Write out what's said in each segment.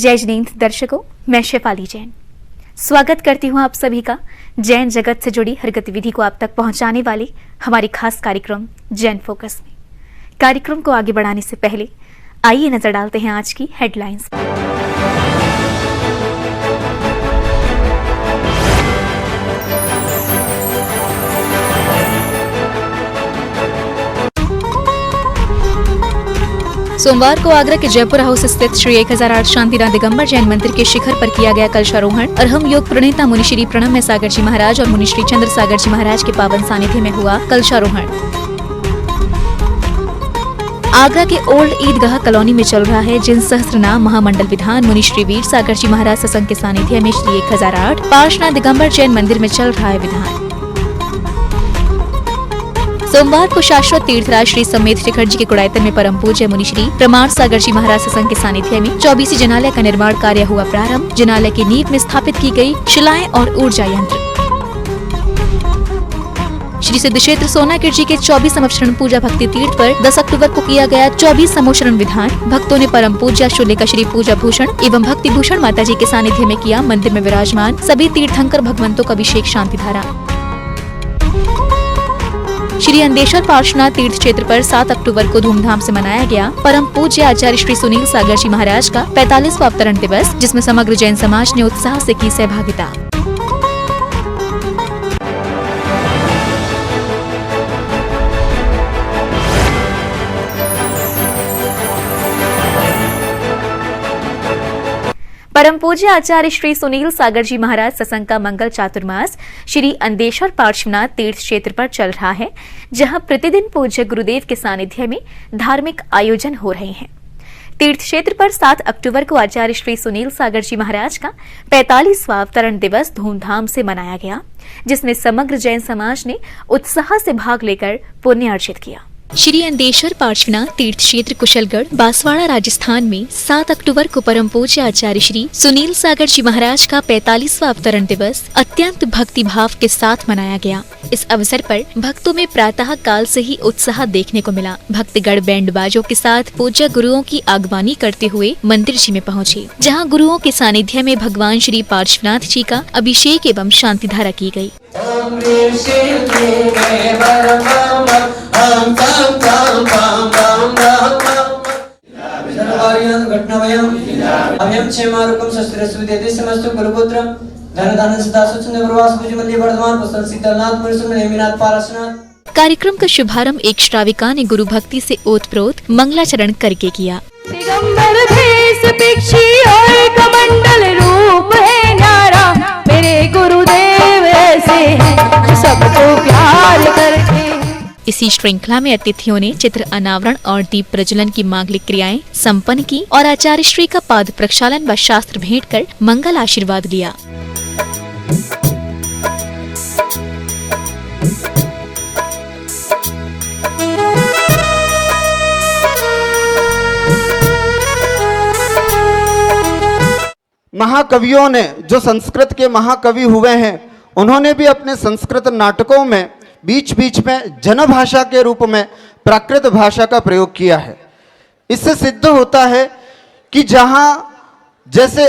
जय जिनेंद्र दर्शकों, मैं शेफाली जैन स्वागत करती हूं आप सभी का जैन जगत से जुड़ी हर गतिविधि को आप तक पहुंचाने वाली हमारी खास कार्यक्रम जैन फोकस में। कार्यक्रम को आगे बढ़ाने से पहले आइए नजर डालते हैं आज की हेडलाइंस। सोमवार को आगरा के जयपुर हाउस स्थित श्री 1008 शांतिनाथ दिगंबर जैन मंदिर के शिखर पर किया गया कलशारोहण। अरहम योग प्रणेता मुनि श्री प्रणम्य सागर जी महाराज और मुनि श्री चंद्र सागर जी महाराज के पावन सानिध्य में हुआ कलशारोहण। आगरा के ओल्ड ईदगाह कॉलोनी में चल रहा है जिन सहस्त्रनाम महामंडल विधान मुनि श्री वीर सागर जी महाराज सत्संग के सानिध्य में श्री 1008 पार्श्वनाथ दिगंबर जैन मंदिर में चल रहा है विधान। सोमवार को शाश्वत तीर्थराज श्री समेत शिखर जी के कुड़ायतन में परम पूज्य मुनि श्री प्रमाण सागर जी महाराज सत्संग के सानिध्य में 24 जिनालय का निर्माण कार्य हुआ प्रारंभ। जिनालय की नींव में स्थापित की गई शिलाएं और ऊर्जा यंत्र। श्री सिद्ध क्षेत्र सोनागिर जी के 24 समोशरण पूजा भक्ति तीर्थ पर 10 अक्टूबर को किया गया 24 समोशरण विधान। भक्तों ने परम पूज्य शूल्य का श्री पूजा भूषण एवं भक्ति भूषण माता जी के सानिध्य में किया मंदिर में विराजमान सभी तीर्थंकर भगवंतों का अभिषेक शांति धारा। श्री अंदेश्वर पार्श्वनाथ तीर्थ क्षेत्र पर 7 अक्टूबर को धूमधाम से मनाया गया परम पूज्य आचार्य श्री सुनील सागर जी महाराज का 45वां अवतरण दिवस, जिसमें समग्र जैन समाज ने उत्साह से की सहभागिता। परम पूज्य आचार्य श्री सुनील सागर जी महाराज सत्संग का मंगल चातुर्मास श्री अंदेश्वर पार्श्वनाथ तीर्थ क्षेत्र पर चल रहा है, जहां प्रतिदिन पूज्य गुरुदेव के सानिध्य में धार्मिक आयोजन हो रहे हैं। तीर्थ क्षेत्र पर 7 अक्टूबर को आचार्य श्री सुनील सागर जी महाराज का 45वां अवतरण दिवस धूमधाम से मनाया गया, जिसमें समग्र जैन समाज ने उत्साह से भाग लेकर पुण्य अर्जित किया। श्री अंदेश्वर पार्श्वनाथ तीर्थ क्षेत्र कुशलगढ़ बांसवाड़ा राजस्थान में 7 अक्टूबर को परम पूज्य आचार्य श्री सुनील सागर जी महाराज का 45वां अवतरण दिवस अत्यंत भक्ति भाव के साथ मनाया गया। इस अवसर पर भक्तों में प्रातः काल से ही उत्साह देखने को मिला। भक्तगण बैंड बाजों के साथ पूज्य गुरुओं की आगवानी करते हुए मंदिर जी में पहुँचे, जहाँ गुरुओं के सानिध्य में भगवान श्री पार्श्वनाथ जी का अभिषेक एवं शांति धारा की गयी। कार्यक्रम का शुभारंभ एक श्राविका ने गुरु भक्ति से ओतप्रोत मंगलाचरण करके किया। दिगंबर भेष भिक्षी और कमंडल रूप है न्यारा, मेरे गुरुदेव ऐसे हैं जो सबको प्यार करते। इसी श्रृंखला में अतिथियों ने चित्र अनावरण और दीप प्रज्वलन की मांगलिक क्रियाएं संपन्न की और आचार्य श्री का पाद प्रक्षालन व शास्त्र भेंट कर मंगल आशीर्वाद लिया। महाकवियों ने, जो संस्कृत के महाकवि हुए हैं, उन्होंने भी अपने संस्कृत नाटकों में बीच बीच में जनभाषा के रूप में प्राकृत भाषा का प्रयोग किया है। इससे सिद्ध होता है कि जहाँ जैसे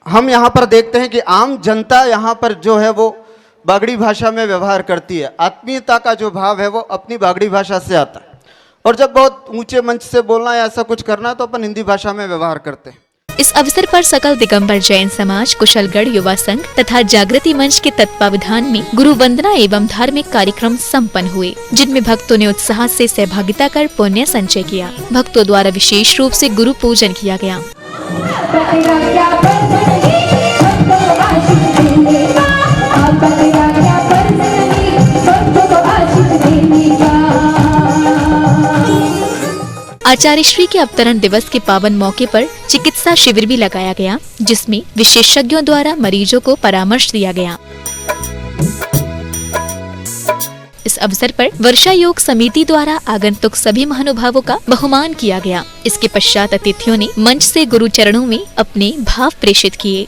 हम यहाँ पर देखते हैं कि आम जनता यहाँ पर जो है वो बागड़ी भाषा में व्यवहार करती है, आत्मीयता का जो भाव है वो अपनी बागड़ी भाषा से आता है, और जब बहुत ऊंचे मंच से बोलना है, ऐसा कुछ करना है, तो अपन हिंदी भाषा में व्यवहार करते हैं। इस अवसर पर सकल दिगंबर जैन समाज, कुशलगढ़ युवा संघ तथा जागृति मंच के तत्वावधान में गुरु वंदना एवं धार्मिक कार्यक्रम संपन्न हुए, जिनमें भक्तों ने उत्साह से सहभागिता कर पुण्य संचय किया। भक्तों द्वारा विशेष रूप से गुरु पूजन किया गया। आचार्य श्री के अवतरण दिवस के पावन मौके पर चिकित्सा शिविर भी लगाया गया, जिसमें विशेषज्ञों द्वारा मरीजों को परामर्श दिया गया। इस अवसर पर वर्षा योग समिति द्वारा आगंतुक सभी महानुभावों का बहुमान किया गया। इसके पश्चात अतिथियों ने मंच से गुरु चरणों में अपने भाव प्रेषित किए।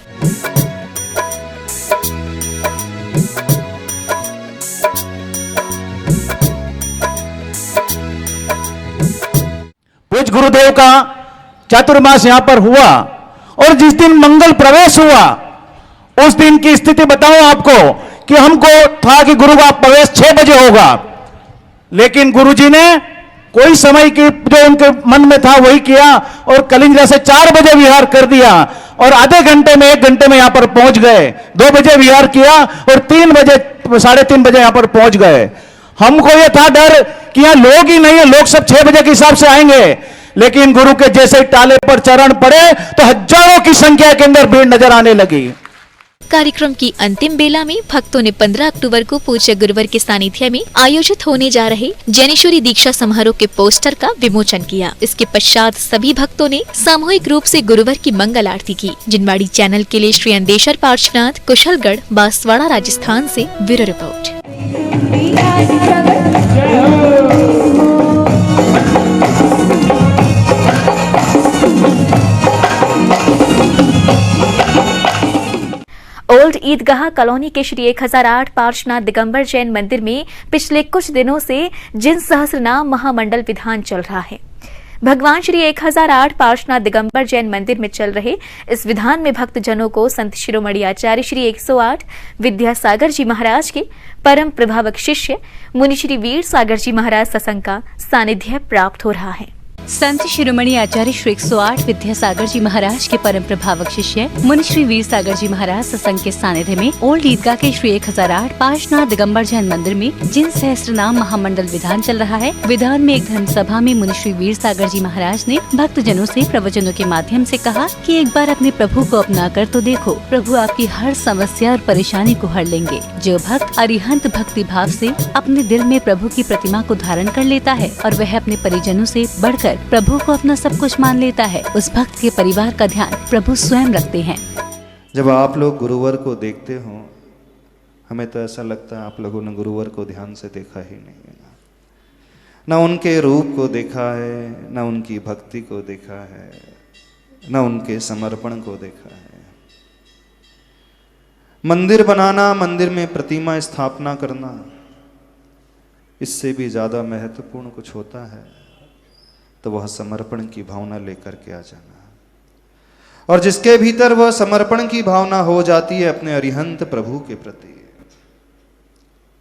पूज्य गुरुदेव का चातुर्मास यहाँ पर हुआ और जिस दिन मंगल प्रवेश हुआ उस दिन की स्थिति बताऊं आपको कि हमको था कि गुरु का प्रवेश 6 बजे होगा, लेकिन गुरुजी ने कोई समय की जो उनके मन में था वही किया और कलिंगा से 4 बजे विहार कर दिया और आधे घंटे में 1 घंटे में यहां पर पहुंच गए। 2 बजे विहार किया और 3 बजे 3:30 बजे यहां पर पहुंच गए। हमको यह था डर कि यहां लोग ही नहीं है, लोग सब 6 बजे के हिसाब से आएंगे, लेकिन गुरु के जैसे टाले पर चरण पड़े तो हजारों की संख्या के अंदर भीड़ नजर आने लगी। कार्यक्रम की अंतिम बेला में भक्तों ने 15 अक्टूबर को पूज्य गुरुवर के सानिध्य में आयोजित होने जा रहे जैनेश्वरी दीक्षा समारोह के पोस्टर का विमोचन किया। इसके पश्चात सभी भक्तों ने सामूहिक रूप से गुरुवर की मंगल आरती की। जिनवाड़ी चैनल के लिए श्री अंदेश्वर पार्श्वनाथ, कुशलगढ़, बांसवाड़ा, राजस्थान से ब्यूरो रिपोर्ट। ओल्ड ईदगाह कॉलोनी के श्री 1008 पार्श्वनाथ दिगंबर जैन मंदिर में पिछले कुछ दिनों से जिन सहस्रनाम महामंडल विधान चल रहा है। भगवान श्री 1008 पार्श्वनाथ दिगंबर जैन मंदिर में चल रहे इस विधान में भक्तजनों को संत शिरोमणि आचार्य श्री 108 विद्यासागर जी महाराज के परम प्रभावक शिष्य मुनि श्री वीर सागर जी महाराज सत्संग का सानिध्य प्राप्त हो रहा है। संत शिरोमणि आचार्य श्री 108 विद्यासागर जी महाराज के परम प्रभावक शिष्य मुनि श्री वीर सागर जी महाराज सत्संग के सानिध्य में ओल्ड ईदगाह के श्री 1008 पार्श्वनाथ दिगंबर जैन मंदिर में जिन सहस्त्रनाम महामंडल विधान चल रहा है। विधान में एक धर्म सभा में मुनि श्री वीर सागर जी महाराज ने भक्तजनों से प्रवचनों के माध्यम से कहा कि एक बार अपने प्रभु को अपना कर तो देखो, प्रभु आपकी हर समस्या और परेशानी को हर लेंगे। जो भक्त अरिहंत भक्ति भाव से अपने दिल में प्रभु की प्रतिमा को धारण कर लेता है और वह अपने परिजनों से बढ़कर प्रभु को अपना सब कुछ मान लेता है, उस भक्त के परिवार का ध्यान प्रभु स्वयं रखते हैं। जब आप लोग गुरुवर को देखते हो, हमें तो ऐसा लगता है आप लोगों ने गुरुवर को ध्यान से देखा ही नहीं है। ना उनके रूप को देखा है, ना उनकी भक्ति को देखा है, ना उनके समर्पण को देखा है। मंदिर बनाना, मंदिर में प्रतिमा स्थापना करना, इससे भी ज्यादा महत्वपूर्ण कुछ होता है तो वह समर्पण की भावना लेकर के आ जाना। और जिसके भीतर वह समर्पण की भावना हो जाती है अपने अरिहंत प्रभु के प्रति,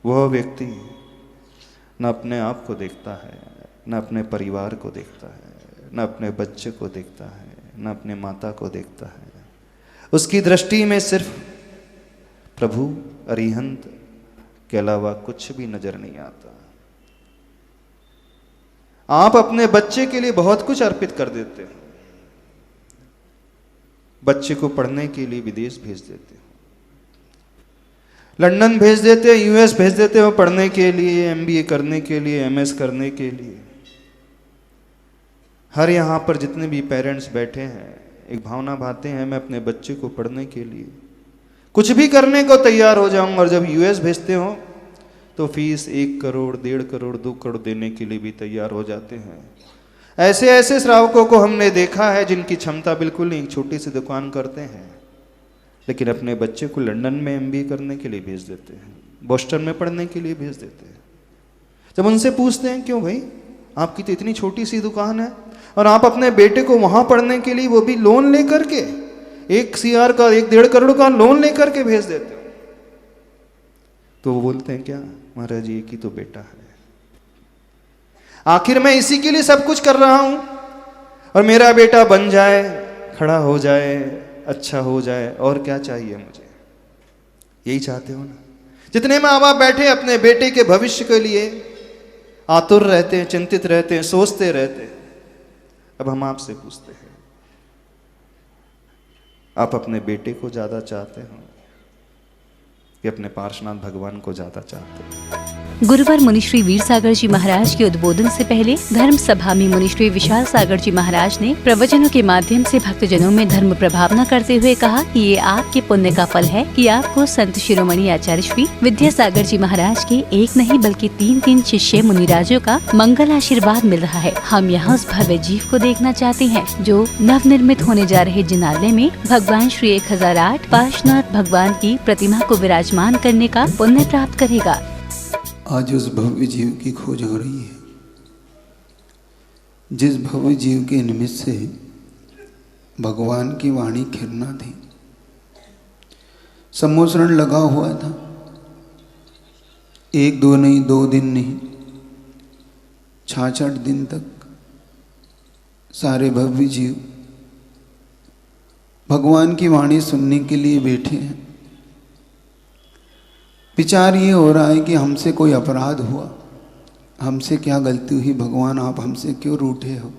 वह व्यक्ति न अपने आप को देखता है, न अपने परिवार को देखता है, न अपने बच्चे को देखता है, न अपने माता को देखता है। उसकी दृष्टि में सिर्फ प्रभु अरिहंत के अलावा कुछ भी नजर नहीं आता। आप अपने बच्चे के लिए बहुत कुछ अर्पित कर देते हो। बच्चे को पढ़ने के लिए विदेश भेज देते हो, लंदन भेज देते हो, यूएस भेज देते हो पढ़ने के लिए, एमबीए करने के लिए, एमएस करने के लिए। हर यहाँ पर जितने भी पेरेंट्स बैठे हैं एक भावना भाते हैं, मैं अपने बच्चे को पढ़ने के लिए कुछ भी करने को तैयार हो जाऊं। और जब यूएस भेजते हो तो फीस 1 करोड़, 1.5 करोड़, 2 करोड़ देने के लिए भी तैयार हो जाते हैं। ऐसे ऐसे श्रावकों को हमने देखा है जिनकी क्षमता बिल्कुल नहीं, एक छोटी सी दुकान करते हैं लेकिन अपने बच्चे को लंदन में एमबीए करने के लिए भेज देते हैं, बोस्टन में पढ़ने के लिए भेज देते हैं। जब उनसे पूछते हैं क्यों भाई, आपकी तो इतनी छोटी सी दुकान है और आप अपने बेटे को वहां पढ़ने के लिए वो भी लोन लेकर के 1 CR का 1.5 करोड़ का लोन लेकर के भेज देते हो, तो वो बोलते हैं क्या महाराज जी एक ही तो बेटा है, आखिर मैं इसी के लिए सब कुछ कर रहा हूं और मेरा बेटा बन जाए, खड़ा हो जाए, अच्छा हो जाए, और क्या चाहिए मुझे। यही चाहते हो ना। जितने माँ बाप बैठे अपने बेटे के भविष्य के लिए आतुर रहते हैं, चिंतित रहते हैं, सोचते रहते हैं। अब हम आपसे पूछते हैं, आप अपने बेटे को ज्यादा चाहते हो कि अपने पार्श्वनाथ भगवान को ज्यादा चाहते हैं? गुरुवार मुनि श्री वीर सागर जी महाराज के उद्बोधन से पहले धर्म सभा में मुनि श्री विशाल सागर जी महाराज ने प्रवचनों के माध्यम से भक्तजनों में धर्म प्रभावना करते हुए कहा कि ये आपके पुण्य का फल है कि आपको संत शिरोमणि आचार्य श्री विद्यासागर जी महाराज के एक नहीं बल्कि 3 शिष्य मुनिराजों का मंगल आशीर्वाद मिल रहा है। हम यहाँ उस भव्य जीव को देखना चाहते हैं जो नवनिर्मित होने जा रहे जिनालय में भगवान श्री 1008 पार्श्वनाथ भगवान की प्रतिमा को विराजमान करने का पुण्य प्राप्त करेगा। आज उस भव्य जीव की खोज हो रही है जिस भव्य जीव के निमित्त से भगवान की वाणी खिरना थी। सम्मोसरण लगा हुआ था, 1 2 नहीं, 2 दिन नहीं, 66 दिन तक सारे भव्य जीव भगवान की वाणी सुनने के लिए बैठे हैं। विचार ये हो रहा है कि हमसे कोई अपराध हुआ, हमसे क्या गलती हुई भगवान, आप हमसे क्यों रूठे हो,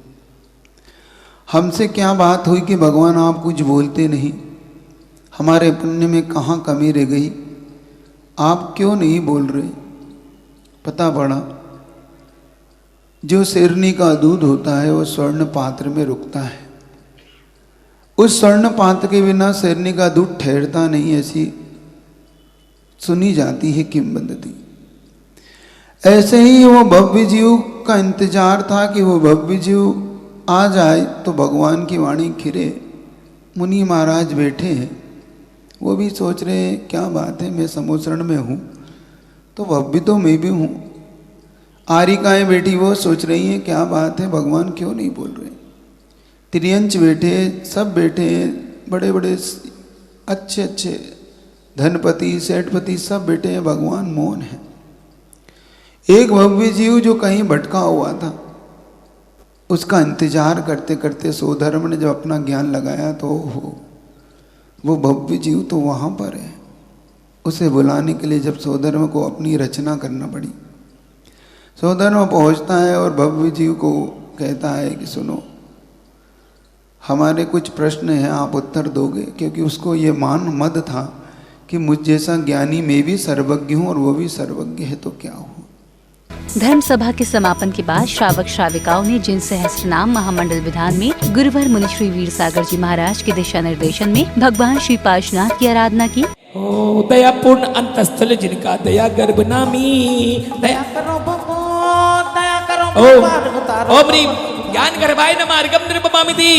हमसे क्या बात हुई कि भगवान आप कुछ बोलते नहीं, हमारे पुण्य में कहाँ कमी रह गई, आप क्यों नहीं बोल रहे। पता पड़ा जो शेरनी का दूध होता है वो स्वर्ण पात्र में रुकता है, उस स्वर्ण पात्र के बिना शेरनी का दूध ठहरता नहीं, ऐसी सुनी जाती है किंवदंती। ऐसे ही वो भव्य जीव का इंतजार था कि वो भव्य जीव आ जाए तो भगवान की वाणी खिरे। मुनि महाराज बैठे हैं, वो भी सोच रहे हैं क्या बात है, मैं सम्मोसरण में हूँ तो भव्य तो मैं भी हूँ। आरिकाएँ बैठी वो सोच रही हैं क्या बात है, भगवान क्यों नहीं बोल रहे। त्रियंच बैठे, सब बैठे, बड़े बड़े अच्छे अच्छे धनपति सेठपति सब बैठे हैं, भगवान मौन है। एक भव्य जीव जो कहीं भटका हुआ था, उसका इंतजार करते करते सोधर्म ने जब अपना ज्ञान लगाया तो वो भव्य जीव तो वहाँ पर है। उसे बुलाने के लिए जब सोधर्म को अपनी रचना करना पड़ी, सोधर्म पहुँचता है और भव्य जीव को कहता है कि सुनो, हमारे कुछ प्रश्न हैं, आप उत्तर दोगे, क्योंकि उसको ये मान मद था कि मुझ जैसा ज्ञानी मैं भी सर्वज्ञ हूँ और वो भी सर्वज्ञ है तो क्या हो। धर्म सभा के समापन के बाद श्रावक श्राविकाओं ने जिन सहस्त्रनाम महामंडल विधान में गुरुवर मुनि श्री वीर सागर जी महाराज के दिशा निर्देशन में भगवान श्री पार्श्वनाथ की आराधना की। ओ दया पूर्ण अंतस्थल जिनका दया गर्भ नामी, दया करो दया करो ओम ह्रीं ज्ञान गर्भाय नमः अर्घं निर्पमामि दी।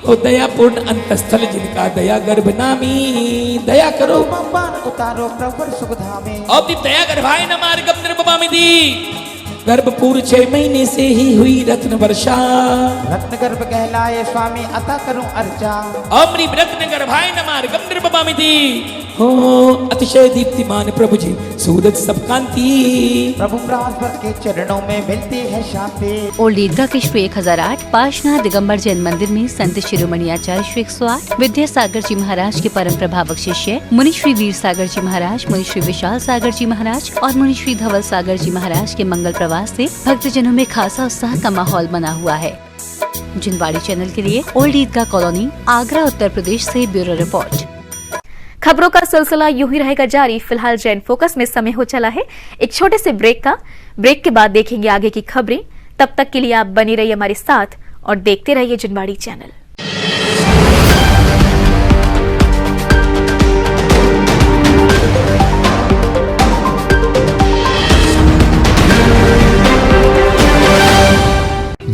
ओ दया पूर्ण अंतस्थल जिनका दया गर्भ नामी, दया करो उतारो प्रभु सुख धामे। अब दी दया गर्भाय नमः अर्घं निर्पमामि दी। गर्भपूर 6 महीने से ही हुई रत्न वर्षा, रत्न गर्भ कहलाए स्वामी अता करूं अर्चा। अमृ रत्न गर्भाय नमः अर्घं निर्पमामि दी। हो अतिशय दीप्तिमान प्रभु जी सूरज सब कांति, प्रभु बृहस्पति के चरणों में मिलती है शांति। ओल्ड ईदगाह के श्री 1008 पार्श्वनाथ दिगंबर जैन मंदिर में संत शिरोमणि आचार्य श्री 108 विद्यासागर जी महाराज के परम प्रभावक शिष्य मुनि श्री वीर सागर जी महाराज, मुनि श्री विशाल सागर जी महाराज और मुनि श्री धवल सागर जी महाराज के मंगल प्रवास से भक्तजनों में खासा उत्साह का माहौल बना हुआ है। जिनवाड़ी चैनल के लिए ओल्ड ईदगाह कॉलोनी, आगरा, उत्तर प्रदेश से ब्यूरो रिपोर्ट। खबरों का सिलसिला यूं ही रहेगा जारी। फिलहाल जैन फोकस में समय हो चला है एक छोटे से ब्रेक का। ब्रेक के बाद देखेंगे आगे की खबरें। तब तक के लिए आप बने रहिए हमारे साथ और देखते रहिए जिनवाड़ी चैनल।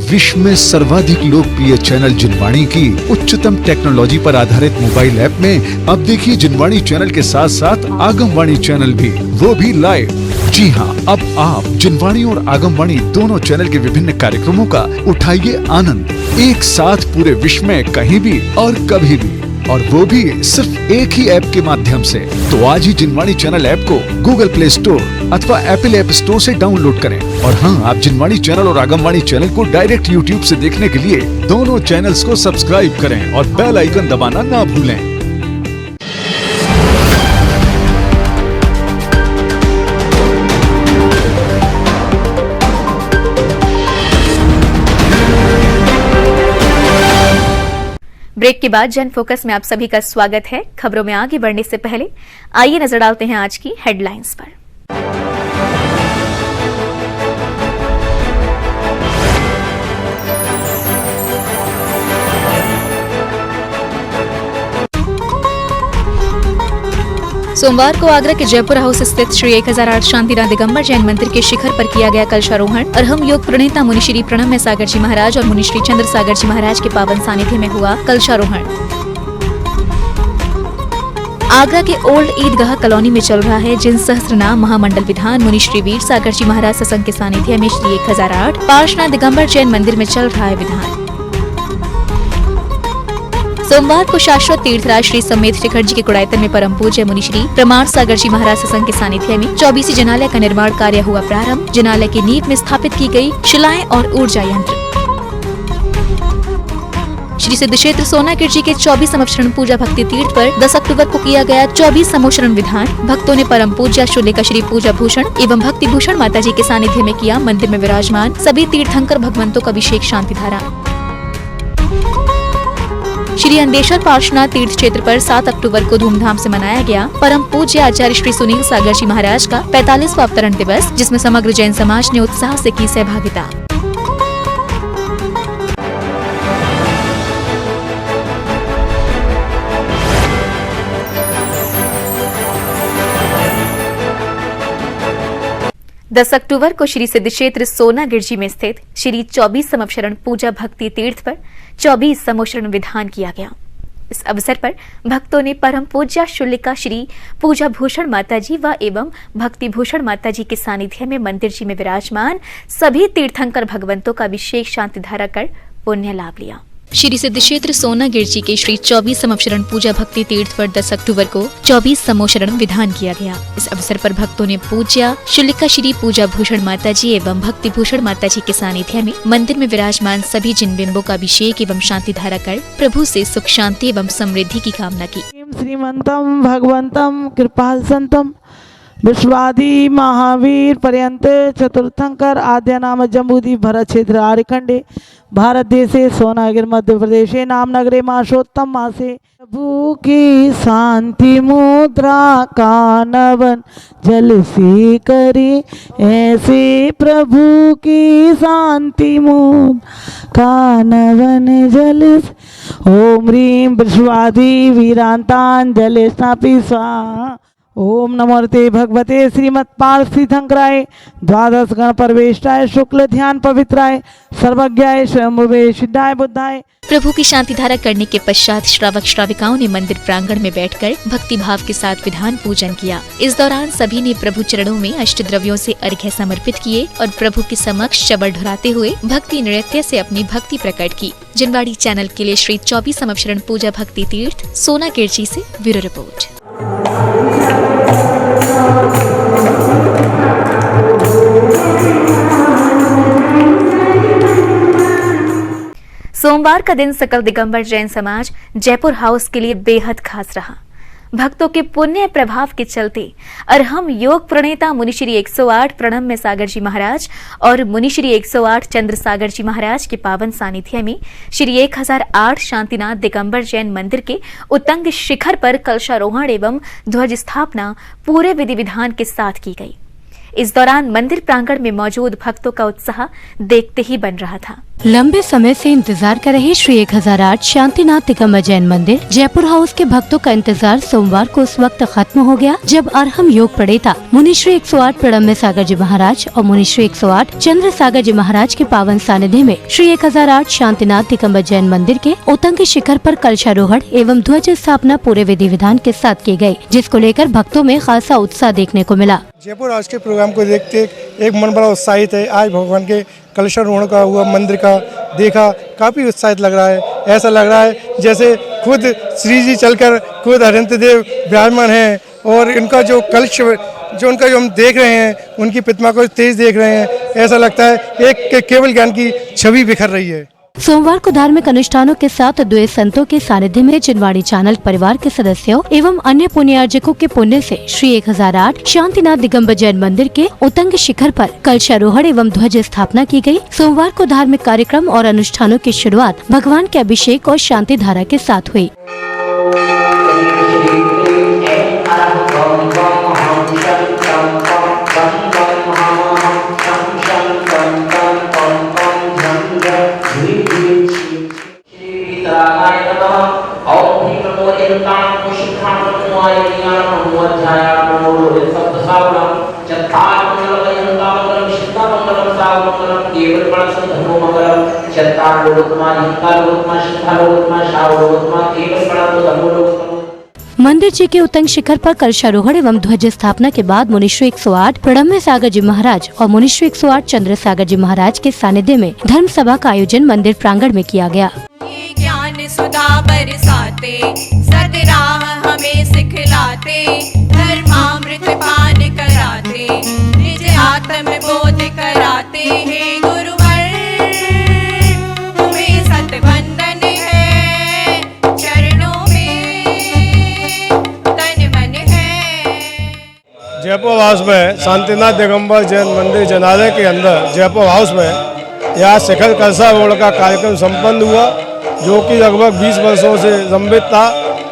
विश्व में सर्वाधिक लोकप्रिय चैनल जिनवाणी की उच्चतम टेक्नोलॉजी पर आधारित मोबाइल ऐप में अब देखिए जिनवाणी चैनल के साथ साथ आगमवाणी चैनल भी, वो भी लाइव। जी हाँ, अब आप जिनवाणी और आगमवाणी दोनों चैनल के विभिन्न कार्यक्रमों का उठाइए आनंद, एक साथ पूरे विश्व में कहीं भी और कभी भी, और वो भी सिर्फ एक ही ऐप के माध्यम से। तो आज ही जिनवाणी चैनल ऐप को गूगल प्ले स्टोर अथवा एप्पल ऐप स्टोर से डाउनलोड करें। और हाँ, आप जिनवाणी चैनल और आगमवाणी चैनल को डायरेक्ट यूट्यूब से देखने के लिए दोनों चैनल्स को सब्सक्राइब करें और बेल आइकन दबाना ना भूलें। ब्रेक के बाद जन फोकस में आप सभी का स्वागत है। खबरों में आगे बढ़ने से पहले आइए नजर डालते हैं आज की हेडलाइंस पर। सोमवार को आगरा के जयपुर हाउस स्थित श्री 1008 शांतिनाथ दिगंबर जैन मंदिर के शिखर पर किया गया कलशारोहण और हम योग प्रणेता मुनि श्री प्रणम्य सागर जी महाराज और मुनि श्री चंद्र सागर जी महाराज के पावन सानिध्य में हुआ कलशारोहण। आगरा के ओल्ड ईदगाह कॉलोनी में चल रहा है जिन सहस्त्रनाम महामंडल विधान मुनि श्री वीर सागर जी महाराज सत्संग के सानिध्य में श्री 1008 पार्श्वनाथ दिगंबर जैन मंदिर में चल रहा है विधान। सोमवार को शाश्वत तीर्थराज श्री समेत शिखर जी के कुड़ायतन में परम पूज्य मुनि श्री प्रमाण सागर जी महाराज सत्संग के सानिध्य में 24 जनालय का निर्माण कार्य हुआ प्रारंभ। जनालय की नींव में स्थापित की गई शिलाएं और ऊर्जा यंत्र। श्री सिद्ध क्षेत्र सोनागिर जी के 24 समक्षरण पूजा भक्ति तीर्थ पर 10 अक्टूबर को किया गया 24 समोशरण विधान। भक्तों ने परम पूज्य शूलिका श्री पूजा भूषण एवं भक्ति भूषण माता जी के सानिध्य में किया मंदिर में विराजमान सभी तीर्थंकर भगवंतों का अभिषेक शांति धारा। श्री अंदेश्वर पार्श्वनाथ तीर्थ क्षेत्र पर 7 अक्टूबर को धूमधाम से मनाया गया परम पूज्य आचार्य श्री सुनील सागर जी महाराज का 45वां अवतरण दिवस, जिसमें समग्र जैन समाज ने उत्साह से की सहभागिता। दस अक्टूबर को श्री सिद्ध क्षेत्र सोनागिर जी में स्थित श्री 24 समक्षरण पूजा भक्ति तीर्थ पर 24 समोशरण विधान किया गया। इस अवसर पर भक्तों ने परम पूज्य शूलिका श्री पूजा भूषण माता जी व एवं भक्ति भूषण माता जी के सानिध्य में मंदिर जी में विराजमान सभी तीर्थंकर भगवंतों का अभिषेक शांति धारा कर पुण्य लाभ लिया। श्री सिद्ध क्षेत्र सोनागिर जी के श्री 24 समक्षरण पूजा भक्ति तीर्थ पर 10 अक्टूबर को 24 समोशरण विधान किया गया। इस अवसर पर भक्तों ने पूज्य शूलिका श्री पूजा भूषण माता जी एवं भक्ति भूषण माता जी के सानिध्य में मंदिर में विराजमान सभी जिन बिंबों का अभिषेक एवं शांति धारा कर प्रभु से सुख शांति एवं समृद्धि की कामना की। श्रीमंतम भगवंतम कृपाल संतम विश्वादी महावीर पर्यंत चतुर्थंकर आद्य नाम जम्बूद्वीप भरत क्षेत्र आर्यखंडे भारत देशे सोनागिर मध्य प्रदेशे नाम नगरे मासोत्तम मासे प्रभु की शांति मुद्रा कानवन जल से करे ऐसे प्रभु की शांति मुद्रा कानवन जल ओम ह्रीं विश्वादी वीरांतांजलि स्नापि स्वाहा। ओम नमोते भगवते श्रीमत् पार्थिथंकराय द्वादश गण परवेष्टाय शुक्ल ध्यान पवित्राय सर्वज्ञाय स्वयंभुवे सिद्धाय बुद्धाय। प्रभु की शांति धारा करने के पश्चात श्रावक श्राविकाओं ने मंदिर प्रांगण में बैठकर भक्ति भाव के साथ विधान पूजन किया। इस दौरान सभी ने प्रभु चरणों में अष्टद्रव्यों से अर्घ्य समर्पित किए और प्रभु के समक्ष चबड़ ढुराते हुए भक्ति नृत्य से अपनी भक्ति प्रकट की। जिनवाड़ी चैनल के लिए श्री 24 समक्षरण पूजा भक्ति तीर्थ सोनागिर जी से ब्यूरो रिपोर्ट। सोमवार का दिन सकल दिगंबर जैन समाज जयपुर हाउस के लिए बेहद खास रहा। भक्तों के पुण्य प्रभाव के चलते अरहम योग प्रणेता मुनिश्री 108 प्रणम्य सागर जी महाराज और मुनिश्री 108 चंद्र सागर जी महाराज के पावन सानिध्य में श्री 1008 शांतिनाथ दिगंबर जैन मंदिर के उत्तंग शिखर पर कलशारोहण एवं ध्वज स्थापना पूरे विधि विधान के साथ की गई। इस दौरान मंदिर प्रांगण में मौजूद भक्तों का उत्साह देखते ही बन रहा था। लंबे समय से इंतजार कर रहे श्री 1008 शांतिनाथ दिगंबर जैन मंदिर जयपुर हाउस के भक्तों का इंतजार सोमवार को उस वक्त खत्म हो गया जब अरहम योग प्रणेता मुनिश्री 108 प्रणम्य सागर जी महाराज और मुनिश्री 108 चंद्र सागर जी महाराज के पावन सानिध्य में श्री 1008 शांतिनाथ दिगंबर जैन मंदिर के उत्तंग शिखर पर कलशारोहण एवं ध्वज स्थापना पूरे विधि विधान के साथ की गयी, जिसको लेकर भक्तों में खासा उत्साह देखने को मिला। जयपुर हाउस के प्रोग्राम को देखते एक मन बड़ा उत्साहित है। आज भगवान के कलशारोहण का हुआ मंदिर का देखा, काफ़ी उत्साहित लग रहा है। ऐसा लग रहा है जैसे खुद श्री जी चलकर खुद हरिहंत देव विराजमान हैं और इनका जो कलश जो हम देख रहे हैं उनकी प्रतिमा को तेज देख रहे हैं। ऐसा लगता है एक केवल ज्ञान की छवि बिखर रही है। सोमवार को धार्मिक अनुष्ठानों के साथ द्वैत संतों के सानिध्य में जिनवाड़ी चानल परिवार के सदस्यों एवं अन्य पुण्यार्जकों के पुण्य से श्री 1008 शांतिनाथ दिगंबर जैन मंदिर के उत्तंग शिखर पर कलशारोहण एवं ध्वज स्थापना की गई। सोमवार को धार्मिक कार्यक्रम और अनुष्ठानों की शुरुआत भगवान के अभिषेक और शांति धारा के साथ हुई। मंदिर जी के उत्तंग शिखर पर कलशारोहण एवं ध्वज स्थापना के बाद मुनिश्री 108 प्रणम्य सागर जी महाराज और मुनिश्री 108 चंद्र सागर जी महाराज के सानिध्य में धर्म सभा का आयोजन मंदिर प्रांगण में किया गया। ज्ञान सुधा बरसाते, सतराह हमें सिखलाते, धर्मामृत पान कराते, निज आत्म बोध कराते हैं गुरुवर, तुम्हें सतबंधन है, चरणों में तन मन है। जयपुर हाउस में शांतिनाथ दिगंबर जैन मंदिर जनालय के अंदर जयपुर हाउस में यहाँ शिखर कलशारोहण का कार्यक्रम संपन्न हुआ, जो कि लगभग 20 वर्षों से लंबित था।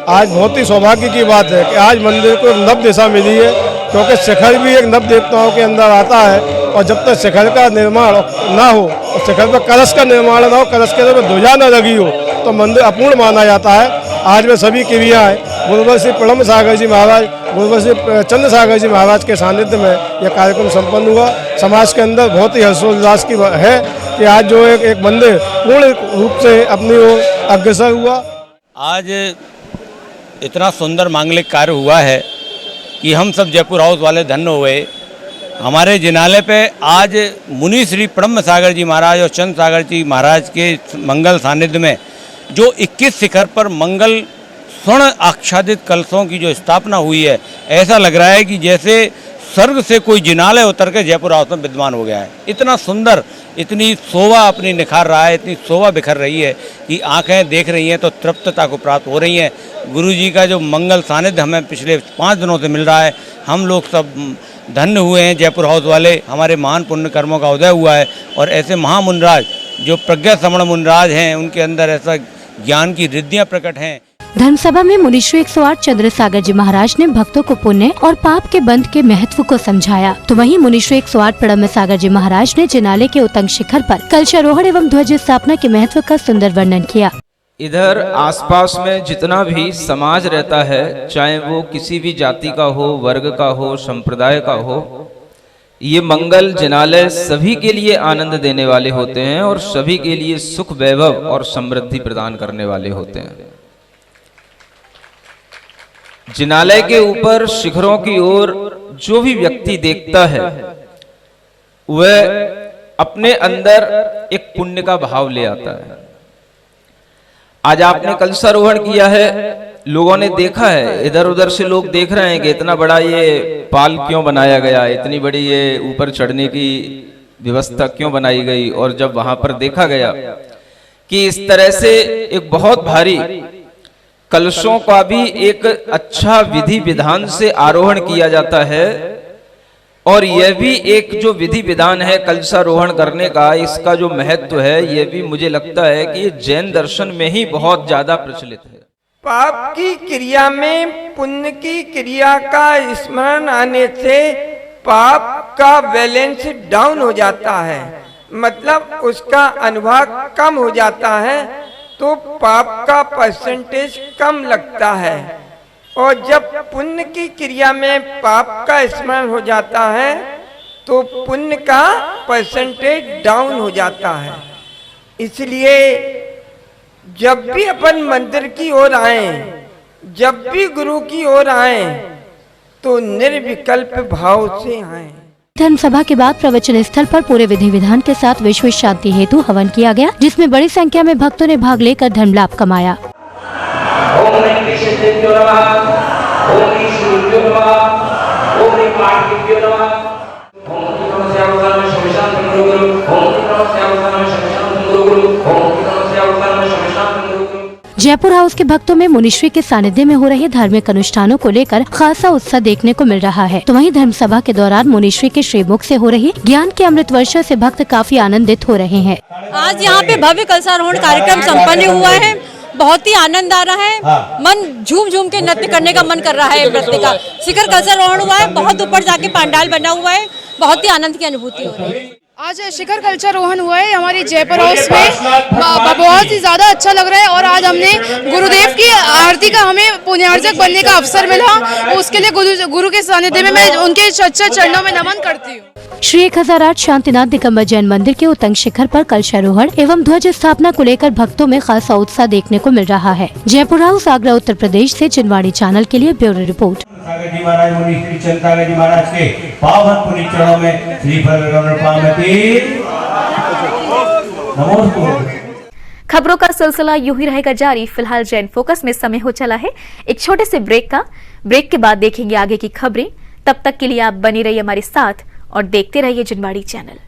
आज बहुत ही सौभाग्य की बात है कि आज मंदिर को एक नव दिशा मिली है, क्योंकि शिखर भी एक नव देवताओं के अंदर आता है, और जब तक शिखर का निर्माण ना हो और शिखर पर कलश का निर्माण ना हो, कलश के अंदर ध्वजा न लगी हो, तो मंदिर अपूर्ण माना जाता है। आज में सभी क्रियाएं गुरुवर श्री प्रणम सागर जी महाराज, गुरुवर श्री चंद्र सागर जी महाराज के सानिध्य में यह कार्यक्रम संपन्न हुआ। समाज के अंदर बहुत ही हर्षोल्लास की है कि आज जो एक मंदिर पूर्ण रूप से अपनी ओर अग्रसर हुआ। आज इतना सुंदर मांगलिक कार्य हुआ है कि हम सब जयपुर हाउस वाले धन्य हुए। हमारे जिनालय पे आज मुनि श्री ब्रह्म सागर जी महाराज और चंद्र सागर जी महाराज के मंगल सानिध्य में जो 21 शिखर पर मंगल स्वर्ण आच्छादित कलशों की जो स्थापना हुई है, ऐसा लग रहा है कि जैसे स्वर्ग से कोई जिनालय उतर के जयपुर हाउस में विद्यमान हो गया है। इतना सुंदर, इतनी शोभा अपनी निखार रहा है, इतनी शोभा बिखर रही है कि आंखें देख रही हैं तो तृप्तता को प्राप्त हो रही हैं। गुरु जी का जो मंगल सानिध्य हमें पिछले 5 दिनों से मिल रहा है, हम लोग सब धन्य हुए हैं। जयपुर हाउस वाले, हमारे महान पुण्य कर्मों का उदय हुआ है, और ऐसे महामुनराज जो प्रज्ञा श्रवण मुनराज हैं, उनके अंदर ऐसा ज्ञान की रिद्धियाँ प्रकट हैं। धर्मसभा में मुनिश्री 108 चंद्र सागर जी महाराज ने भक्तों को पुण्य और पाप के बंध के महत्व को समझाया, तो वहीं मुनिश्री 108 प्रणम सागर जी महाराज ने जिनालय के उत्तंग शिखर पर कलशारोहण एवं ध्वज स्थापना के महत्व का सुंदर वर्णन किया। इधर आसपास में जितना भी समाज रहता है, चाहे वो किसी भी जाति का हो, वर्ग का हो, संप्रदाय का हो, ये मंगल जिनालय सभी के लिए आनंद देने वाले होते हैं और सभी के लिए सुख वैभव और समृद्धि प्रदान करने वाले होते हैं। जिनालय के ऊपर शिखरों की ओर जो भी व्यक्ति देखता है, वह अपने अंदर एक पुण्य का भाव ले आता है। आज आपने कलशारोहण किया है, लोगों ने देखा है, इधर उधर से लोग देख रहे हैं कि इतना बड़ा ये पाल क्यों बनाया गया, इतनी बड़ी ये ऊपर चढ़ने की व्यवस्था क्यों बनाई गई। और जब वहां पर देखा गया कि इस तरह से एक बहुत भारी कलशों का भी एक अच्छा विधि विधान से आरोहण किया जाता है, और यह भी एक जो विधि विधान है कलशारोहण करने का, इसका जो महत्व है, यह भी मुझे लगता है कि जैन दर्शन में ही बहुत ज्यादा प्रचलित है। पाप की क्रिया में पुण्य की क्रिया का स्मरण आने से पाप का बैलेंस डाउन हो जाता है, मतलब उसका अनुभाग कम हो जाता है, तो पाप का परसेंटेज कम लगता है। और जब पुण्य की क्रिया में पाप का स्मरण हो जाता है तो पुण्य का परसेंटेज डाउन हो जाता है। इसलिए जब भी अपन मंदिर की ओर आए, जब भी गुरु की ओर आए, तो निर्विकल्प भाव से आए। धर्मसभा के बाद प्रवचन स्थल पर पूरे विधि विधान के साथ विश्व शांति हेतु हवन किया गया, जिसमें बड़ी संख्या में भक्तों ने भाग लेकर धर्म लाभ कमाया। जयपुर हाउस के भक्तों में मुनिश्री के सानिध्य में हो रहे धार्मिक अनुष्ठानों को लेकर खासा उत्साह देखने को मिल रहा है। तो वहीं धर्मसभा के दौरान मुनिश्री के श्रीमुख से हो रही ज्ञान के अमृत वर्षा से भक्त काफी आनंदित हो रहे हैं। आज यहाँ पे भव्य कलशारोहण कार्यक्रम संपन्न हुआ है, बहुत ही आनंद आ रहा है, मन झूम झूम के नृत्य करने का मन कर रहा है। नृत्य का शिखर कलशारोहण हुआ है, बहुत ऊपर जाके पंडाल बना हुआ है, बहुत ही आनंद की अनुभूति हो रही है। आज शिखर कलशारोहण हुआ है हमारी जयपुर हाउस में, बहुत ही ज्यादा अच्छा लग रहा है। और आज हमने गुरुदेव की आरती का हमें पुण्यार्जक बनने का अवसर मिला, उसके लिए गुरु के सानिध्य में मैं उनके चरणों में नमन करती हूँ। श्री 1008 शांतिनाथ दिगंबर जैन मंदिर के उत्तंग शिखर पर कलशारोहण एवं ध्वज स्थापना को लेकर भक्तों में खासा उत्साह देखने को मिल रहा है। जयपुर हाउस, आगरा, उत्तर प्रदेश से जिनवाणी चैनल के लिए ब्यूरो रिपोर्ट। सागर जी महाराज, मुनि श्री चंद्र सागर जी महाराज के पावन पुनीत चरणों में श्रीफल पामती नमोस्तुते। खबरों का सिलसिला यूं ही रहेगा जारी। फिलहाल जैन फोकस में समय हो चला है एक छोटे से ब्रेक का। ब्रेक के बाद देखेंगे आगे की खबरें। तब तक के लिए आप बने रहिए हमारे साथ और देखते रहिए जिनवाड़ी चैनल।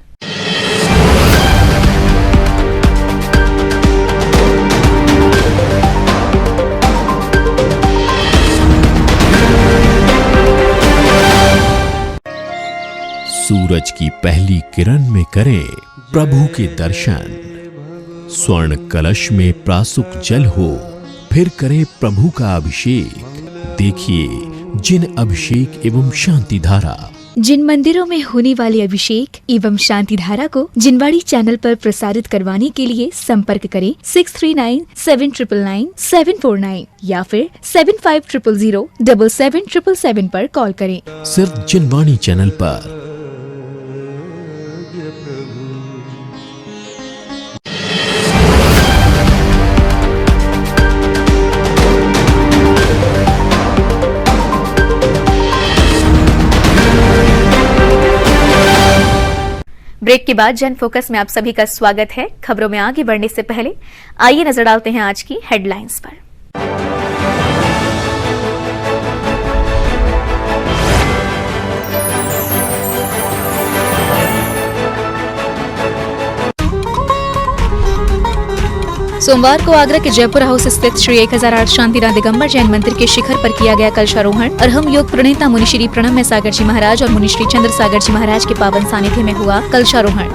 सूरज की पहली किरण में करें प्रभु के दर्शन। स्वर्ण कलश में प्रासुक जल हो, फिर करें प्रभु का अभिषेक। देखिए जिन अभिषेक एवं शांति धारा। जिन मंदिरों में होने वाले अभिषेक एवं शांति धारा को जिनवाड़ी चैनल पर प्रसारित करवाने के लिए संपर्क करें 6397999749 या फिर 7500077777 पर कॉल करें। सिर्फ जिनवाड़ी चैनल पर। ब्रेक के बाद जन फोकस में आप सभी का स्वागत है। खबरों में आगे बढ़ने से पहले आइए नजर डालते हैं आज की हेडलाइंस पर। सोमवार को आगरा के जयपुर हाउस स्थित श्री 1008 शांतिनाथ दिगंबर जैन मंदिर के शिखर पर किया गया कलशारोहण। अर्हम योग प्रणेता मुनि श्री प्रणम्य सागर जी महाराज और मुनि श्री चंद्र सागर जी महाराज के पावन सानिध्य में हुआ कलशारोहण।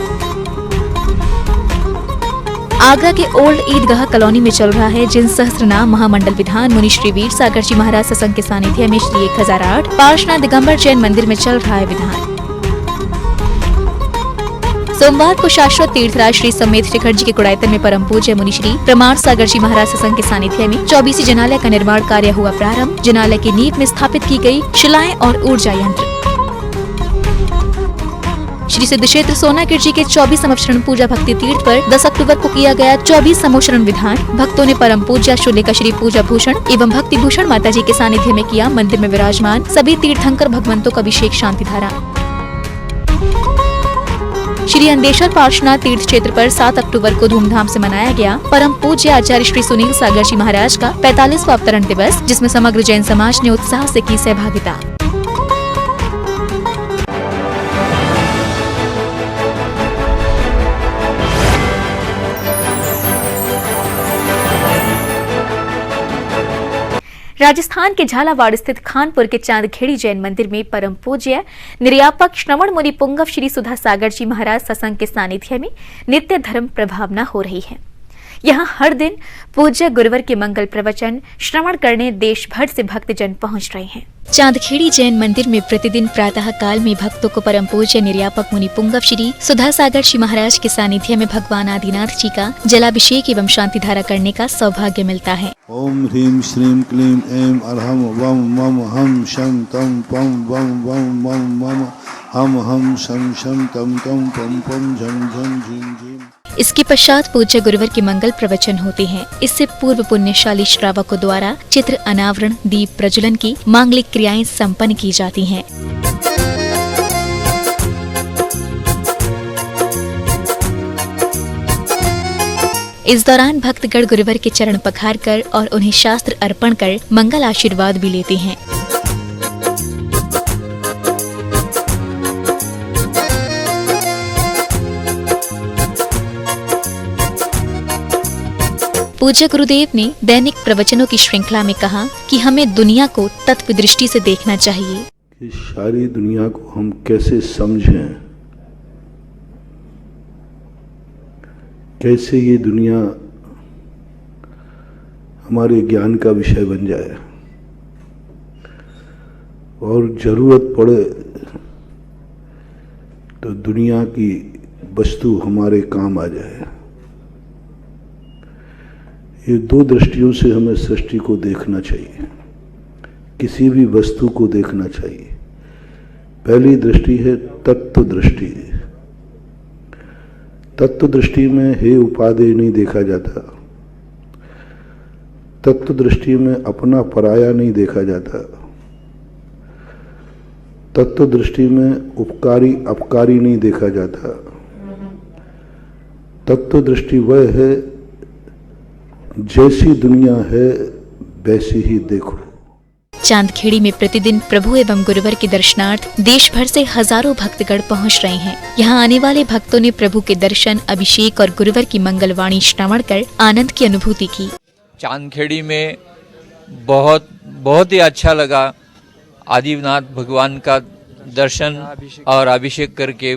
आगरा के ओल्ड ईदगाह कॉलोनी में चल रहा है जिन सहस्त्रनाम महामंडल विधान। मुनि श्री वीर सागर जी महाराज सत्संग के सानिध्य में श्री 1008 पार्श्वनाथ दिगंबर जैन मंदिर में चल रहा है विधान। सोमवार को शाश्वत तीर्थराज श्री समेत शिखर जी के कुड़ायतन में परम पूज्य मुनि श्री प्रमाण सागर जी महाराज सत्संग के सानिध्य में 24 जनालय का निर्माण कार्य हुआ प्रारंभ। जनालय की नींव में स्थापित की गई शिलाएं और ऊर्जा यंत्र। श्री सिद्ध क्षेत्र सोनागिर जी के 24 समोशरण पूजा भक्ति तीर्थ पर 10 अक्टूबर को किया गया 24 समोशरण विधान। भक्तों ने परम पूज्य शूल्य का श्री पूजा भूषण एवं भक्ति भूषण माता जी के सानिध्य में किया। मंदिर में विराजमान सभी तीर्थंकर भगवंतों का अभिषेक शांति धारा। श्री अंदेश्वर पार्श्वनाथ तीर्थ क्षेत्र पर 7 अक्टूबर को धूमधाम से मनाया गया परम पूज्य आचार्य श्री सुनील सागर जी महाराज का 45वां अवतरण दिवस, जिसमें समग्र जैन समाज ने उत्साह से की सहभागिता। राजस्थान के झालावाड़ स्थित खानपुर के चांदखेड़ी जैन मंदिर में परम पूज्य निर्यापक श्रवण मुनि पुंगव श्री सुधा सागर जी महाराज सत्संग के सानिध्य में नित्य धर्म प्रभावना हो रही है। यहाँ हर दिन पूज्य गुरुवर के मंगल प्रवचन श्रवण करने देश भर से भक्तजन पहुँच रहे हैं। चांदखेड़ी जैन मंदिर में प्रतिदिन प्रातः काल में भक्तों को परम पूज्य निर्यापक मुनि पुंगव श्री सुधा सागर जी महाराज के सानिध्य में भगवान आदिनाथ जी का जलाभिषेक एवं शांति धारा करने का सौभाग्य मिलता है। ओम ह्रीम श्रीम क्लीम ऐम अरहम वम मम हम शं तम पम वम वम मम मम हम शं शं तम तम पम पम झं झं झिं झिं। इसके पश्चात पूज्य गुरुवर के मंगल प्रवचन होते हैं। इससे पूर्व पुण्यशाली श्रावकों द्वारा चित्र अनावरण, दीप प्रज्वलन की मांगलिक क्रियाएं संपन्न की जाती हैं। इस दौरान भक्तगण गुरुवर के चरण पखार कर और उन्हें शास्त्र अर्पण कर मंगल आशीर्वाद भी लेते हैं। पूज्य गुरुदेव ने दैनिक प्रवचनों की श्रृंखला में कहा कि हमें दुनिया को तत्व दृष्टि से देखना चाहिए। कि सारी दुनिया को हम कैसे समझें, कैसे ये दुनिया हमारे ज्ञान का विषय बन जाए और जरूरत पड़े तो दुनिया की वस्तु हमारे काम आ जाए। ये दो दृष्टियों से हमें सृष्टि को देखना चाहिए, किसी भी वस्तु को देखना चाहिए। पहली दृष्टि है तत्व दृष्टि। तत्व दृष्टि में हे उपादेय नहीं देखा जाता, तत्व दृष्टि में अपना पराया नहीं देखा जाता, तत्व दृष्टि में उपकारी अपकारी नहीं देखा जाता। तत्व दृष्टि वह है जैसी दुनिया है वैसी ही देखो। चांदखेड़ी में प्रतिदिन प्रभु एवं गुरुवर के दर्शनार्थ देश भर से हजारों भक्तगण पहुंच रहे हैं। यहां आने वाले भक्तों ने प्रभु के दर्शन, अभिषेक और गुरुवर की मंगलवाणी श्रवण कर आनंद की अनुभूति की। चांदखेड़ी में बहुत ही अच्छा लगा। आदिनाथ भगवान का दर्शन और अभिषेक करके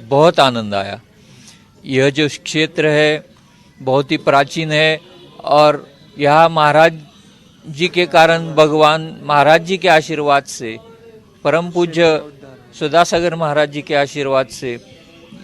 बहुत आनंद आया। यह जो क्षेत्र है बहुत ही प्राचीन है और यहाँ महाराज जी के कारण, भगवान महाराज जी के आशीर्वाद से, परम पूज्य सुधासागर महाराज जी के आशीर्वाद से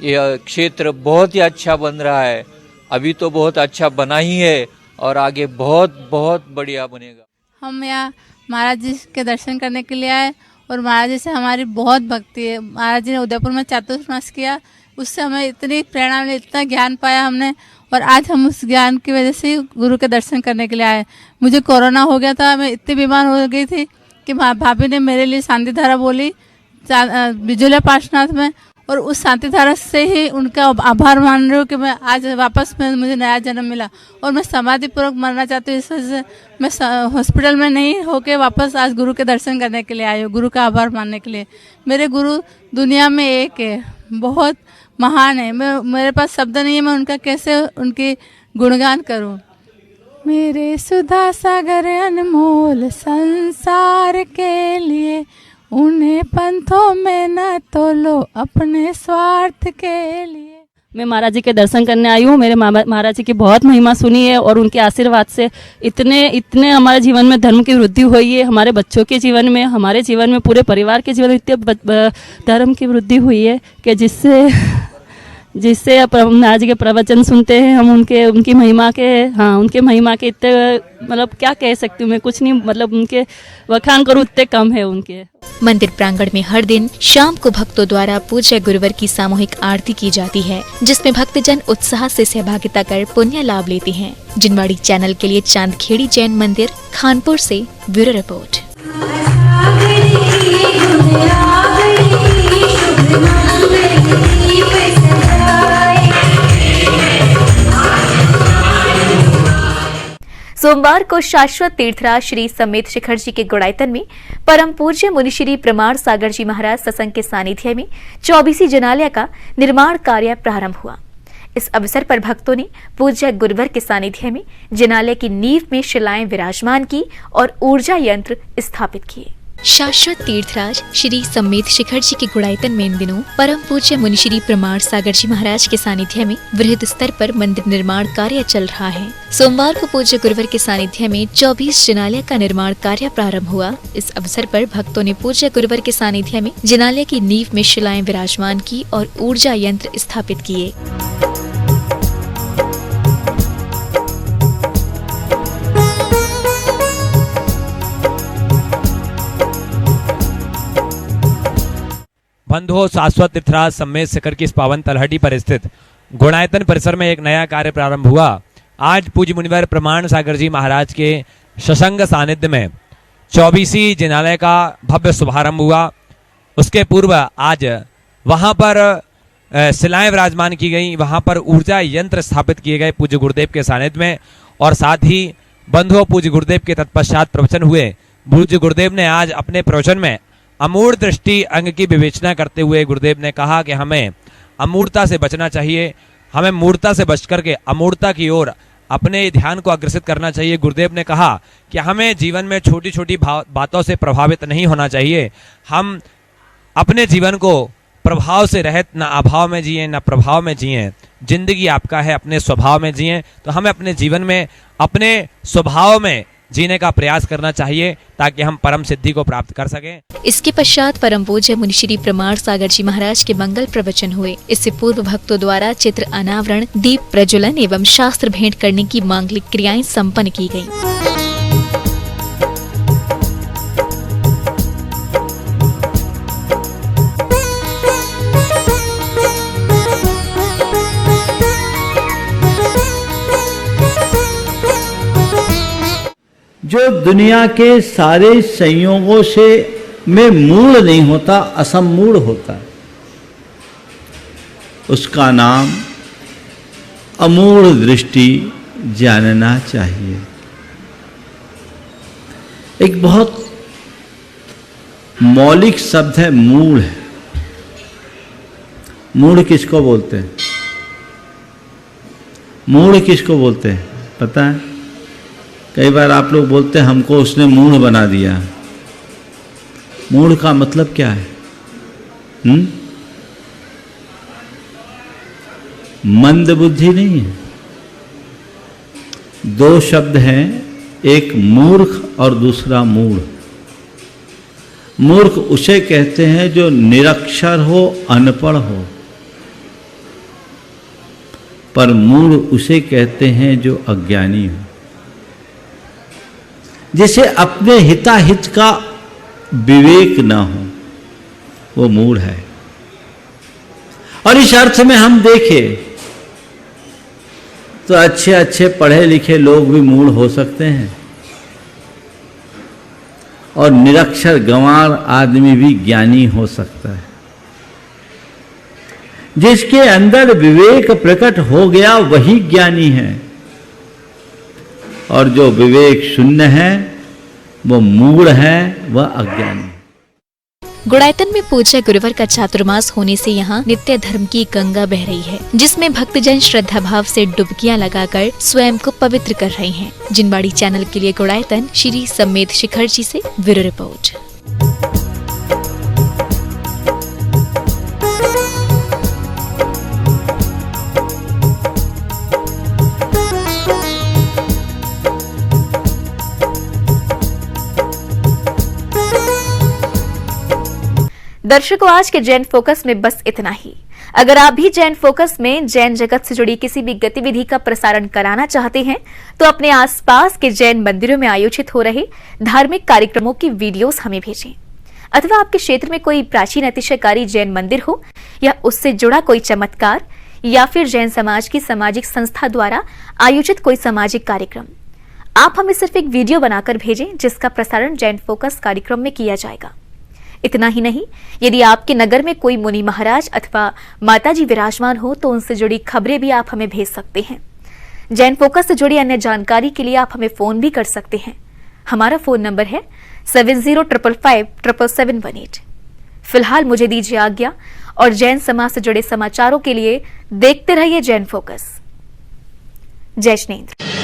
यह क्षेत्र बहुत ही अच्छा बन रहा है। अभी तो बहुत अच्छा बना ही है और आगे बहुत बढ़िया बनेगा। हम यहाँ महाराज जी के दर्शन करने के लिए आए और महाराज जी से हमारी बहुत भक्ति है। महाराज जी ने उदयपुर में चातुर्मास किया, उससे हमें इतनी प्रेरणा मिली, इतना ज्ञान पाया हमने और आज हम उस ज्ञान की वजह से गुरु के दर्शन करने के लिए आए। मुझे कोरोना हो गया था, मैं इतनी बीमार हो गई थी कि भाभी ने मेरे लिए शांति धारा बोली बिजुलिया पार्श्वनाथ में, और उस शांति धारा से ही उनका आभार मान रही हूँ कि मैं आज वापस में मुझे नया जन्म मिला और मैं समाधि पूर्वक मरना चाहती हूँ। इस वजह से मैं हॉस्पिटल में नहीं होके वापस आज गुरु के दर्शन करने के लिए आई हूँ, गुरु का आभार मानने के लिए। मेरे गुरु दुनिया में एक है, बहुत महान है। मेरे पास शब्द नहीं है, मैं उनका कैसे उनकी गुणगान करूं। मेरे सुधा सागर अनमोल संसार के लिए, उन्हें पंथों में न तोलो अपने स्वार्थ के लिए। मैं महाराज जी के दर्शन करने आई हूँ। मेरे महाराज जी की बहुत महिमा सुनी है और उनके आशीर्वाद से इतने हमारे जीवन में धर्म की वृद्धि हुई है। हमारे बच्चों के जीवन में, हमारे जीवन में, पूरे परिवार के जीवन में इतने धर्म की वृद्धि हुई है कि जिससे महाराज जी के प्रवचन सुनते हैं हम, उनकी महिमा के इतने, मतलब क्या कह सकती हूँ मैं, कुछ नहीं, मतलब उनके वखान करूँ इतने कम है उनके। मंदिर प्रांगण में हर दिन शाम को भक्तों द्वारा पूज्य गुरुवर की सामूहिक आरती की जाती है, जिसमें भक्तजन उत्साह से सहभागिता कर पुण्य लाभ लेते हैं। जिनवाड़ी चैनल के लिए चांदखेड़ी जैन मंदिर, खानपुर से ब्यूरो रिपोर्ट। सोमवार को शाश्वत तीर्थराज श्री समेत शिखर जी के गुड़ायतन में परम पूज्य मुनिश्री प्रमाण सागर जी महाराज सत्संग के सानिध्य में 24 जनालय का निर्माण कार्य प्रारंभ हुआ। इस अवसर पर भक्तों ने पूज्य गुरुवर के सानिध्य में जनालय की नींव में शिलाएं विराजमान की और ऊर्जा यंत्र स्थापित किए। शाश्वत तीर्थराज श्री समेत शिखर जी के गुड़ायतन में इन दिनों परम पूज्य मुनिश्री प्रमाण सागर जी महाराज के सानिध्य में वृहद स्तर पर मंदिर निर्माण कार्य चल रहा है। सोमवार को पूज्य गुरुवर के सानिध्य में 24 जिनालय का निर्माण कार्य प्रारंभ हुआ। इस अवसर पर भक्तों ने पूज्य गुरुवर के सानिध्य में जिनालय की नींव में शिलाएं विराजमान की और ऊर्जा यंत्र स्थापित किए। बंधुओं, शाश्वत तीर्थराज समेत शिखर की इस पावन तलहटी पर स्थित गुणायतन परिसर में एक नया कार्य प्रारंभ हुआ। आज पूज्य मुनिवर प्रमाण सागर जी महाराज के सत्संग सानिध्य में 24 जिनालय का भव्य शुभारंभ हुआ। उसके पूर्व आज वहां पर शिलाएं विराजमान की गई, वहां पर ऊर्जा यंत्र स्थापित किए गए पूज्य गुरुदेव के सानिध्य में, और साथ ही बंधुओं पूज्य गुरुदेव के तत्पश्चात प्रवचन हुए। पूज्य गुरुदेव ने आज अपने प्रवचन में अमूढ़ दृष्टि अंग की विवेचना करते हुए गुरुदेव ने कहा कि हमें अमूढ़ता से बचना चाहिए, हमें मूढ़ता से बच करके अमूढ़ता की ओर अपने ध्यान को अग्रसित करना चाहिए। गुरुदेव ने कहा कि हमें जीवन में छोटी छोटी बातों से प्रभावित नहीं होना चाहिए। हम अपने जीवन को प्रभाव से रहित, न अभाव में जिए न प्रभाव में जिए। जिंदगी आपका है, अपने स्वभाव में जिए। तो हमें अपने जीवन में अपने स्वभाव में जीने का प्रयास करना चाहिए ताकि हम परम सिद्धि को प्राप्त कर सकें। इसके पश्चात परम पूज्य मुनिश्री प्रमाण सागर जी महाराज के मंगल प्रवचन हुए। इससे पूर्व भक्तों द्वारा चित्र अनावरण, दीप प्रज्वलन एवं शास्त्र भेंट करने की मांगलिक क्रियाएं संपन्न की गयी। जो दुनिया के सारे संयोगों से में मूढ़ नहीं होता, असमूढ़ होता है, उसका नाम अमूढ़ दृष्टि जानना चाहिए। एक बहुत मौलिक शब्द है मूढ़। मूढ़ किसको बोलते हैं? मूढ़ किसको बोलते हैं पता है? कई बार आप लोग बोलते हैं हमको उसने मूढ़ बना दिया। मूढ़ का मतलब क्या है? मंद बुद्धि नहीं है। दो शब्द हैं, एक मूर्ख और दूसरा मूढ़। मूर्ख उसे कहते हैं जो निरक्षर हो, अनपढ़ हो, पर मूढ़ उसे कहते हैं जो अज्ञानी हो, जिसे अपने हिताहित का विवेक न हो, वो मूढ़ है। और इस अर्थ में हम देखें तो अच्छे अच्छे पढ़े लिखे लोग भी मूढ़ हो सकते हैं और निरक्षर गंवार आदमी भी ज्ञानी हो सकता है। जिसके अंदर विवेक प्रकट हो गया वही ज्ञानी है, और जो विवेक शून्य है वो मूढ़ है, वह अज्ञानी है। गुड़ायतन में पूज्य गुरुवर का चातुर्मास होने से यहाँ नित्य धर्म की गंगा बह रही है, जिसमें भक्तजन श्रद्धा भाव से डुबकियां लगाकर स्वयं को पवित्र कर रहे हैं। जिनवाड़ी चैनल के लिए गुड़ायतन श्री सम्मेद शिखर जी से ब्यूरो रिपोर्ट। दर्शकों, आज के जैन फोकस में बस इतना ही। अगर आप भी जैन फोकस में जैन जगत से जुड़ी किसी भी गतिविधि का प्रसारण कराना चाहते हैं तो अपने आसपास के जैन मंदिरों में आयोजित हो रहे धार्मिक कार्यक्रमों की वीडियोस हमें भेजें। अथवा आपके क्षेत्र में कोई प्राचीन अतिशयकारी जैन मंदिर हो या उससे जुड़ा कोई चमत्कार, या फिर जैन समाज की सामाजिक संस्था द्वारा आयोजित कोई सामाजिक कार्यक्रम, आप हमें सिर्फ एक वीडियो बनाकर भेजें जिसका प्रसारण जैन फोकस कार्यक्रम में किया जाएगा। इतना ही नहीं, यदि आपके नगर में कोई मुनि महाराज अथवा माताजी विराजमान हो तो उनसे जुड़ी खबरें भी आप हमें भेज सकते हैं। जैन फोकस से जुड़ी अन्य जानकारी के लिए आप हमें फोन भी कर सकते हैं। हमारा फोन नंबर है 7055577718। फिलहाल मुझे दीजिए आज्ञा और जैन समाज से जुड़े समाचारों के लिए देखते रहिए जैन फोकस। जय श्रीनेंद्र।